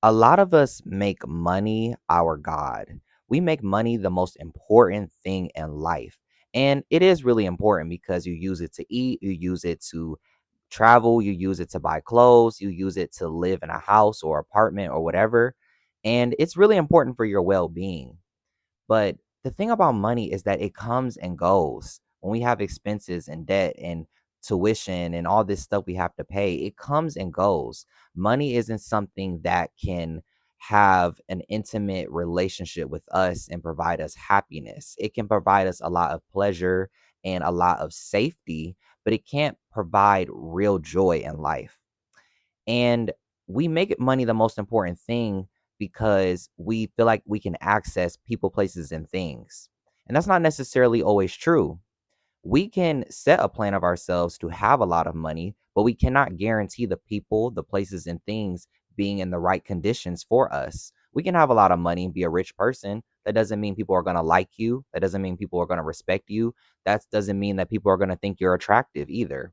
A lot of us make money our God. We make money the most important thing in life. And it is really important because you use it to eat, you use it to travel, you use it to buy clothes, you use it to live in a house or apartment or whatever. And it's really important for your well being. But the thing about money is that it comes and goes. When we have expenses and debt and tuition and all this stuff we have to pay, it comes and goes. Money isn't something that can have an intimate relationship with us and provide us happiness. It can provide us a lot of pleasure and a lot of safety, but it can't provide real joy in life. And we make it money the most important thing because we feel like we can access people, places, and things. And that's not necessarily always true. We can set a plan of ourselves to have a lot of money, but we cannot guarantee the people, the places, and things being in the right conditions for us. We can have a lot of money and be a rich person. That doesn't mean people are going to like you. That doesn't mean people are going to respect you. That doesn't mean that people are going to think you're attractive either.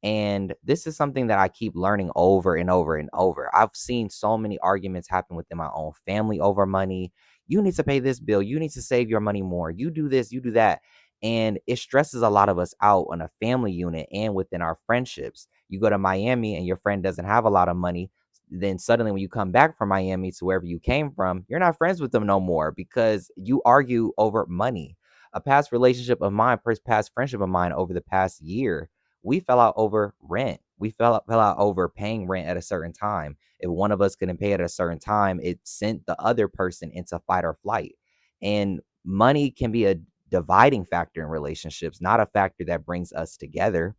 And this is something that I keep learning over and over and over. I've seen so many arguments happen within my own family over money. You need to pay this bill. You need to save your money more. You do this, you do that. And it stresses a lot of us out on a family unit and within our friendships. You go to Miami and your friend doesn't have a lot of money. Then suddenly, when you come back from Miami to wherever you came from, you're not friends with them no more because you argue over money. A past relationship of mine, past friendship of mine over the past year, we fell out over rent. We fell out over paying rent at a certain time. If one of us couldn't pay at a certain time, it sent the other person into fight or flight. And money can be a dividing factor in relationships, not a factor that brings us together.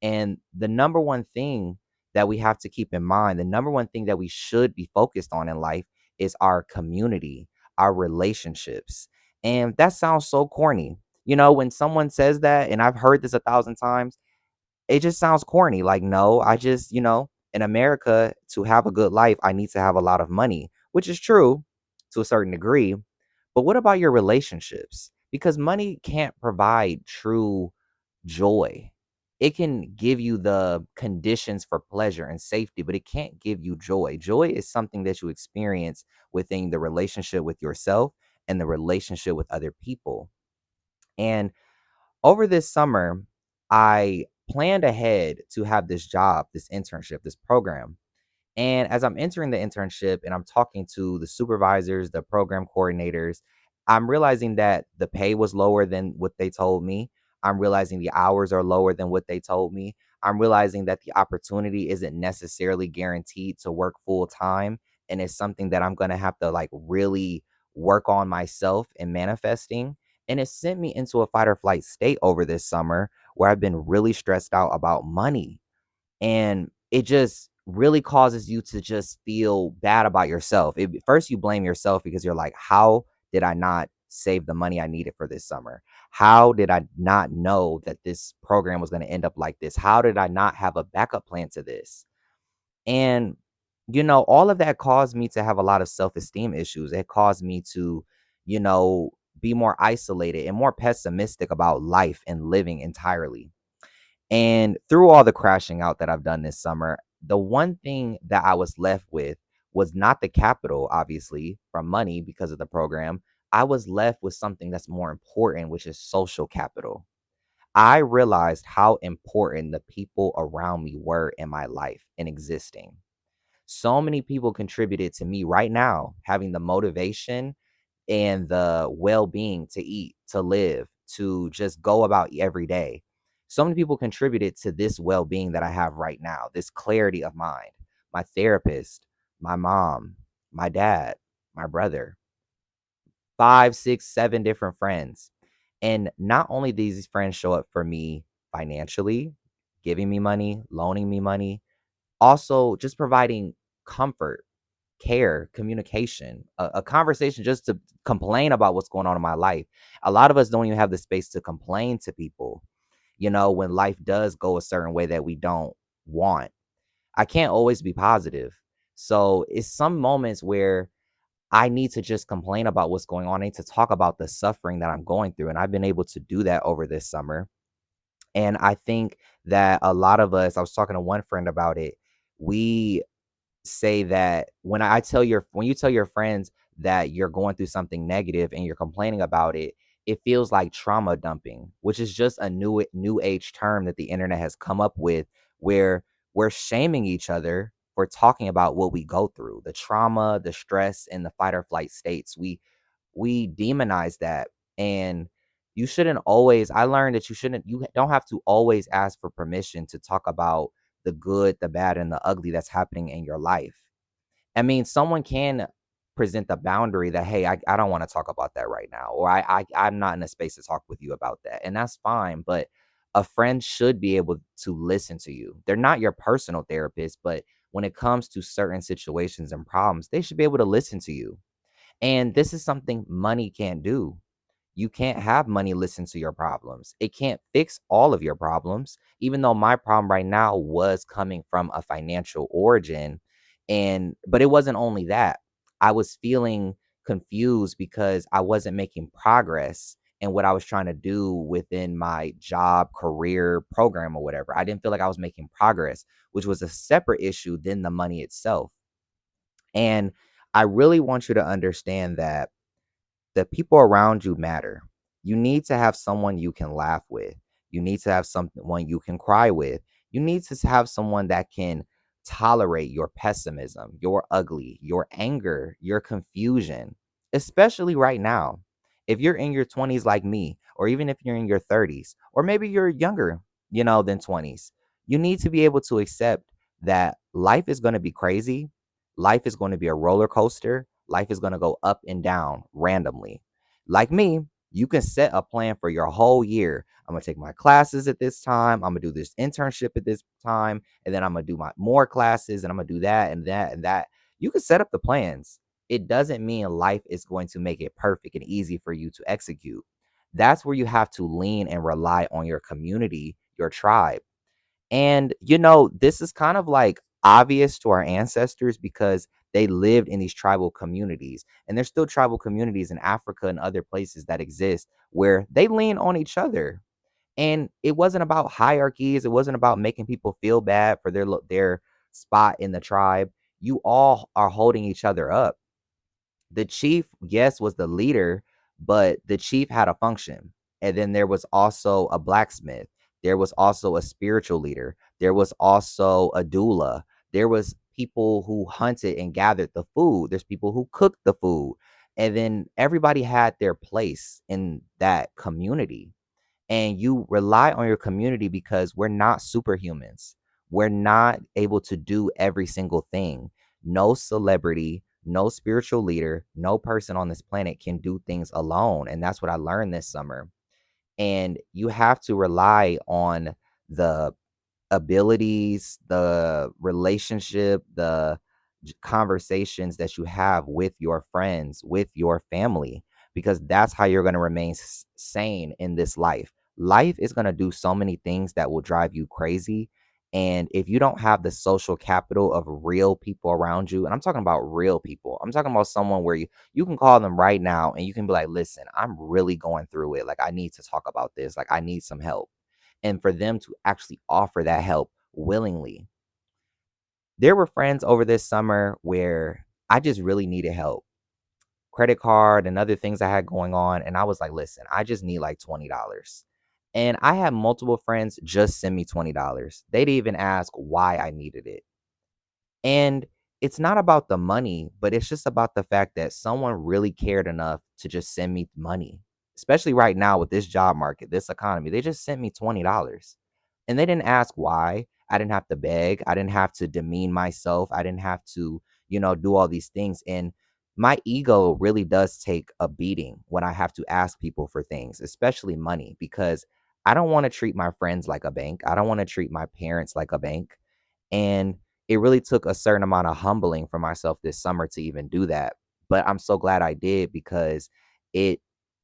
And the number one thing that we have to keep in mind, the number one thing that we should be focused on in life is our community, our relationships. And that sounds so corny. When someone says that, and I've heard this 1,000 times, it just sounds corny. Like, no, in America, to have a good life, I need to have a lot of money, which is true to a certain degree. But what about your relationships? Because money can't provide true joy. It can give you the conditions for pleasure and safety, but it can't give you joy. Joy is something that you experience within the relationship with yourself and the relationship with other people. And over this summer, I planned ahead to have this job, this internship, this program. And as I'm entering the internship and I'm talking to the supervisors, the program coordinators, I'm realizing that the pay was lower than what they told me. I'm realizing the hours are lower than what they told me. I'm realizing that the opportunity isn't necessarily guaranteed to work full time. And it's something that I'm going to have to like really work on myself and manifesting. And it sent me into a fight or flight state over this summer where I've been really stressed out about money, and it just really causes you to just feel bad about yourself. First, you blame yourself because you're like, how did I not save the money I needed for this summer? How did I not know that this program was going to end up like this? How did I not have a backup plan to this? And, all of that caused me to have a lot of self esteem issues. It caused me to, you know, be more isolated and more pessimistic about life and living entirely. And through all the crashing out that I've done this summer, the one thing that I was left with was not the capital, obviously, from money because of the program. I was left with something that's more important, which is social capital. I realized how important the people around me were in my life and existing. So many people contributed to me right now having the motivation and the well-being to eat, to live, to just go about every day. So many people contributed to this well-being that I have right now, this clarity of mind. My therapist, my mom, my dad, my brother, 5, 6, 7 different friends. And not only these friends show up for me financially, giving me money, loaning me money, also just providing comfort, care, communication, a conversation just to complain about what's going on in my life. A lot of us don't even have the space to complain to people, when life does go a certain way that we don't want. I can't always be positive. So it's some moments where I need to just complain about what's going on. I need to talk about the suffering that I'm going through. And I've been able to do that over this summer. And I think that a lot of us, I was talking to one friend about it. We say that when you tell your friends that you're going through something negative and you're complaining about it, it feels like trauma dumping, which is just a new age term that the internet has come up with, where we're shaming each other for talking about what we go through, the trauma, the stress, and the fight or flight states. We demonize that. And you shouldn't always I learned that you don't have to always ask for permission to talk about the good, the bad, and the ugly that's happening in your life. I mean, someone can present the boundary that, hey, I don't want to talk about that right now, or I'm not in a space to talk with you about that. And that's fine. But a friend should be able to listen to you. They're not your personal therapist, but when it comes to certain situations and problems, they should be able to listen to you. And this is something money can't do. You can't have money listen to your problems. It can't fix all of your problems, even though my problem right now was coming from a financial origin. But it wasn't only that. I was feeling confused because I wasn't making progress in what I was trying to do within my job, career, program, or whatever. I didn't feel like I was making progress, which was a separate issue than the money itself. And I really want you to understand that the people around you matter. You need to have someone you can laugh with. You need to have someone you can cry with. You need to have someone that can tolerate your pessimism, your ugly, your anger, your confusion, especially right now. If you're in your 20s like me, or even if you're in your 30s, or maybe you're younger, than 20s, you need to be able to accept that life is going to be crazy. Life is going to be a roller coaster. Life is going to go up and down randomly. Like me, you can set a plan for your whole year. I'm going to take my classes at this time. I'm going to do this internship at this time. And then I'm going to do my more classes and I'm going to do that and that and that. You can set up the plans. It doesn't mean life is going to make it perfect and easy for you to execute. That's where you have to lean and rely on your community, your tribe. And, this is kind of like obvious to our ancestors because they lived in these tribal communities. And there's still tribal communities in Africa and other places that exist where they lean on each other. And it wasn't about hierarchies. It wasn't about making people feel bad for their spot in the tribe. You all are holding each other up. The chief, yes, was the leader, but the chief had a function. And then there was also a blacksmith. There was also a spiritual leader. There was also a doula. There was people who hunted and gathered the food. There's people who cooked the food. And then everybody had their place in that community, and you rely on your community because we're not superhumans. We're not able to do every single thing. No celebrity, no spiritual leader, no person on this planet can do things alone. And that's what I learned this summer. And you have to rely on the abilities, the relationship, the conversations that you have with your friends, with your family, because that's how you're going to remain sane in this life. Life is going to do so many things that will drive you crazy. And if you don't have the social capital of real people around you, and I'm talking about real people, I'm talking about someone where you can call them right now and you can be like, listen, I'm really going through it. Like, I need to talk about this. Like, I need some help, and for them to actually offer that help willingly. There were friends over this summer where I just really needed help. Credit card and other things I had going on. And I was like, listen, I just need like $20. And I had multiple friends just send me $20. They didn't even ask why I needed it. And it's not about the money, but it's just about the fact that someone really cared enough to just send me money, especially right now with this job market, this economy. They just sent me $20 and they didn't ask why. I didn't have to beg. I didn't have to demean myself. I didn't have to, do all these things. And my ego really does take a beating when I have to ask people for things, especially money, because I don't want to treat my friends like a bank. I don't want to treat my parents like a bank. And it really took a certain amount of humbling for myself this summer to even do that. But I'm so glad I did because it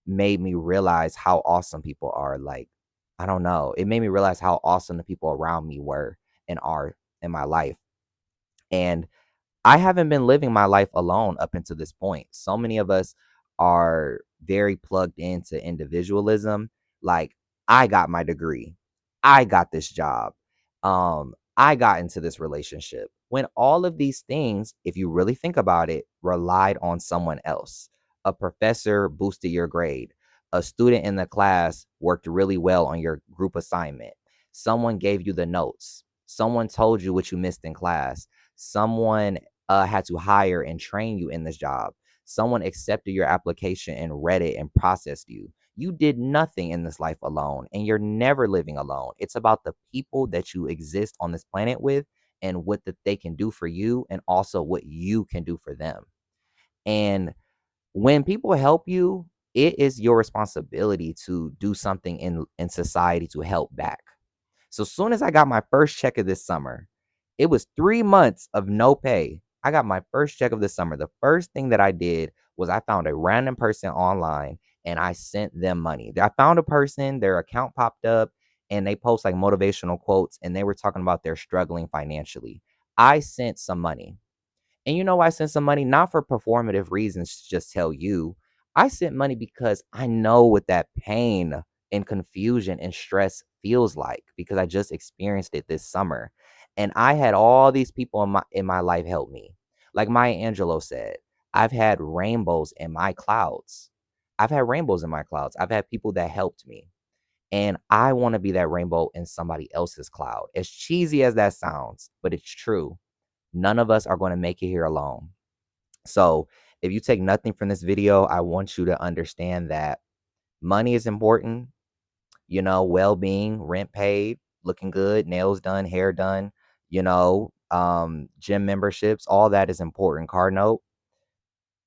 made me realize how awesome people are. Like, I don't know. It made me realize how awesome the people around me were and are in my life. And I haven't been living my life alone up until this point. So many of us are very plugged into individualism. Like, I got my degree. I got this job. I got into this relationship. when all of these things, if you really think about it, relied on someone else. A professor boosted your grade. A student in the class worked really well on your group assignment. Someone gave you the notes. Someone told you what you missed in class. Someone had to hire and train you in this job. Someone accepted your application and read it and processed you. You did nothing in this life alone, and you're never living alone. It's about the people that you exist on this planet with and what that they can do for you, and also what you can do for them. And when people help you, it is your responsibility to do something in society to help back. So soon as I got my first check of this summer, it was 3 months of no pay. I got my first check of the summer. The first thing that I did was I found a random person online and I sent them money. I found a person, their account popped up and they post like motivational quotes and they were talking about they're struggling financially. I sent some money. And you know why I sent some money? Not for performative reasons to just tell you. I sent money because I know what that pain and confusion and stress feels like because I just experienced it this summer. And I had all these people in my life help me. Like Maya Angelou said, I've had rainbows in my clouds. I've had rainbows in my clouds. I've had people that helped me. And I want to be that rainbow in somebody else's cloud. As cheesy as that sounds, but it's true. None of us are going to make it here alone. So, if you take nothing from this video, I want you to understand that money is important, well being, rent paid, looking good, nails done, hair done, gym memberships, all that is important. Car note,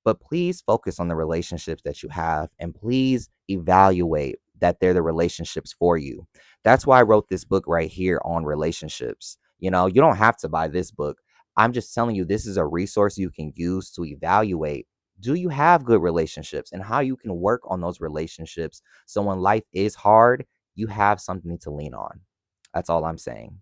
but please focus on the relationships that you have and please evaluate that they're the relationships for you. That's why I wrote this book right here on relationships. You don't have to buy this book. I'm just telling you, this is a resource you can use to evaluate, do you have good relationships and how you can work on those relationships so when life is hard, you have something to lean on. That's all I'm saying.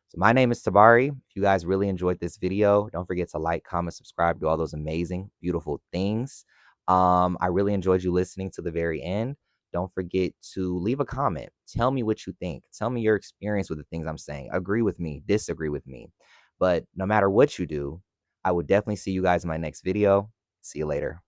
So my name is Tabari. If you guys really enjoyed this video, don't forget to like, comment, subscribe, do all those amazing, beautiful things. I really enjoyed you listening to the very end. Don't forget to leave a comment. Tell me what you think. Tell me your experience with the things I'm saying. Agree with me, disagree with me. But no matter what you do, I will definitely see you guys in my next video. See you later.